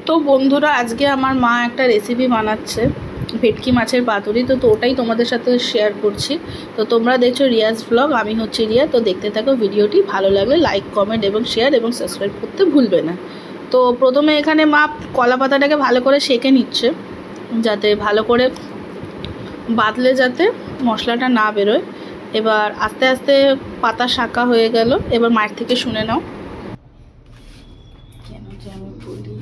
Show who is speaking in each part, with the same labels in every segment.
Speaker 1: তো বন্ধুরা, আজকে আমার মা একটা রেসিপি বানাচ্ছে ভেটকি মাছের পাতুরি। তো ওটাই তোমাদের সাথে শেয়ার করছি। তো তোমরা দেখছো রিয়াজ ব্লগ, আমি হচ্ছে রিয়া। তো দেখতে থাকো ভিডিওটি, ভালো লাগলে লাইক, কমেন্ট এবং শেয়ার এবং সাবস্ক্রাইব করতে ভুলবে না। তো প্রথমে এখানে মা কলা পাতাটাকে ভালো করে সেঁকে নিচ্ছে, যাতে ভালো করে বাতলে যাতে মশলাটা না বেরোয়। এবার আস্তে আস্তে পাতা শাঁকা হয়ে গেল। এবার মায়ের থেকে শুনে নাও। কেন যে আমি বলি,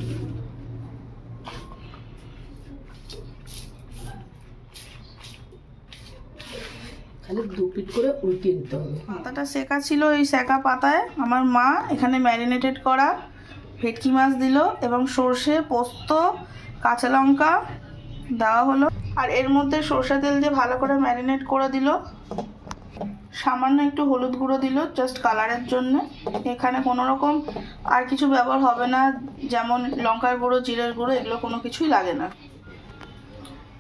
Speaker 2: খালি 2 পিট করে উল্টিয়ে দিতে হবে।
Speaker 1: পাতাটা সেকা ছিল, এই সেকা পাতায় আমার মা এখানে ম্যারিনেটেড করা ভেটকি মাছ দিল এবং সর্ষে, পোস্ত, কাঁচা লঙ্কা দেওয়া হলো। আর এর মধ্যে সর্ষে তেল দিয়ে ভালো করে ম্যারিনেট করে দিল। সামান্য একটু হলুদ গুঁড়ো দিল জাস্ট কালারের জন্য। এখানে কোনো রকম আর কিছু ব্যবহার হবে না, যেমন লঙ্কার গুঁড়ো, জিরের গুঁড়ো, এগুলো কোনো কিছুই লাগে না।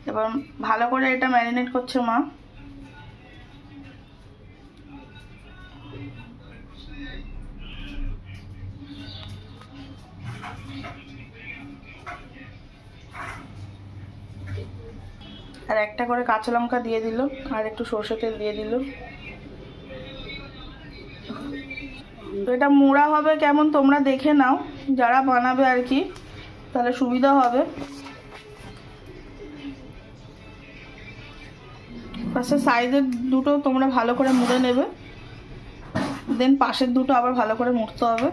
Speaker 1: এবার ভালো করে এটা ম্যারিনেট করছে মা। আর একটা করে কাঁচা লঙ্কা দিয়ে দিল, আর একটু সর্ষে তেল দিয়ে দিল। তো এটা মোড়া হবে কেমন তোমরা দেখে নাও, যারা বানাবে আর কি, তাহলে সুবিধা হবে। ফার্স্টে সাইডের দুটো তোমরা ভালো করে মুড়ে নেবে, দেন পাশের দুটো আবার ভালো করে মুড়তে হবে,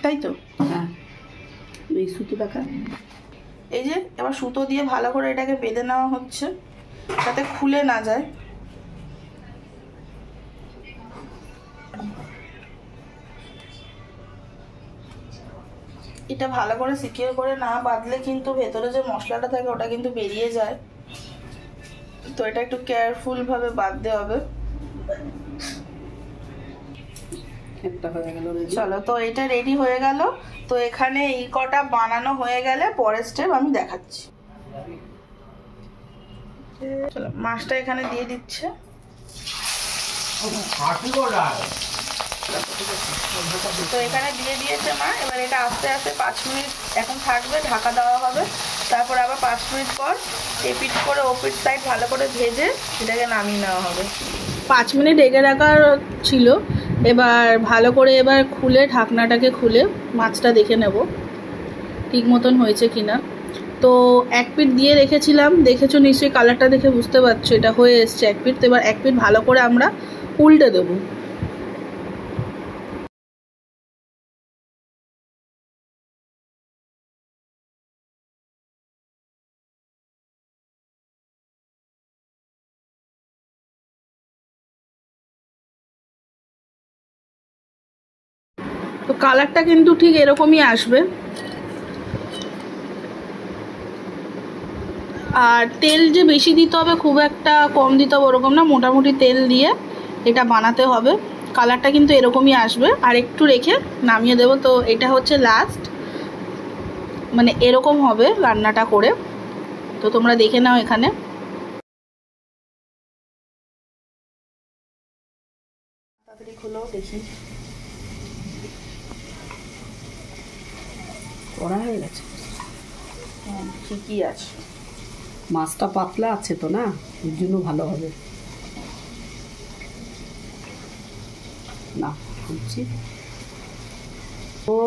Speaker 1: তাই তো?
Speaker 2: হ্যাঁ, এই সুতো দেখা।
Speaker 1: এই যে এবার সুতো দিয়ে ভালো করে এটাকে বেঁধে নেওয়া হচ্ছে, যাতে খুলে না যায়। এটা ভালো করে সিকিউর করে না বাঁধলে কিন্তু ভেতরে যে মশলাটা থাকে ওটা কিন্তু বেরিয়ে যায়। তো এটা একটু কেয়ারফুল ভাবে বাঁধতে হবে।
Speaker 2: একটা হয়ে গেল।
Speaker 1: চলো, তো এটা রেডি হয়ে গেল। তো এখানে এই কটা বানানো হয়ে গেলে পরের স্টেপ আমি দেখাচ্ছি। চলো, মাছটা এখানে দিয়ে দিচ্ছে। তো এখানে দিয়ে দিয়েছে মা। এবার এটা আস্তে আস্তে 5 মিনিট এখন থাকবে, ঢাকা দেওয়া হবে। তারপর আবার 5 মিনিট পর এপিট করে ওপিট সাইড ভালো করে ভেজে এটাকে নামিয়ে নেওয়া হবে। 5 মিনিট ঢেকে রাখার ছিল। এবার ভালো করে এবার খুলে ঢাকনাটাকে খুলে মাছটা দেখে নেব ঠিক মতন হয়েছে কিনা। তো 1 পিট দিয়ে রেখেছিলাম, দেখেছো নিশ্চয়ই, কালারটা দেখে বুঝতে পারছো এটা হয়ে এসছে 1 পিট। তো এবার 1 পিট ভালো করে আমরা উল্টে দেবো। তো কালারটা কিন্তু ঠিক এরকমই আসবে। আর তেল যে বেশি দিতে হবে, খুব একটা কম দিতে হবে ওরকম না, মোটামুটি তেল দিয়ে এটা বানাতে হবে। কালারটা কিন্তু এরকমই আসবে। আর একটু রেখে নামিয়ে দেবো। তো এটা হচ্ছে লাস্ট, মানে এরকম হবে রান্নাটা করে। তো তোমরা দেখে নাও এখানে। তাড়াতাড়ি খুলো দেখি।
Speaker 2: করা হয়ে গেছে।
Speaker 1: হ্যাঁ, ঠিকই আছে।
Speaker 2: মাছটা পাতলা আছে তো না, এর জন্য ভালো হবে না। খুলছি। ও,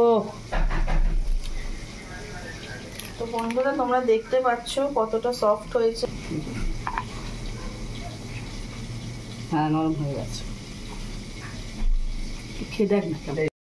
Speaker 1: তো বন্ধুরা, তোমরা দেখতে পাচ্ছ কতটা সফট হয়েছে।
Speaker 2: হ্যাঁ, নরম হয়ে গেছে। খেয়ে দেখ না কেমন।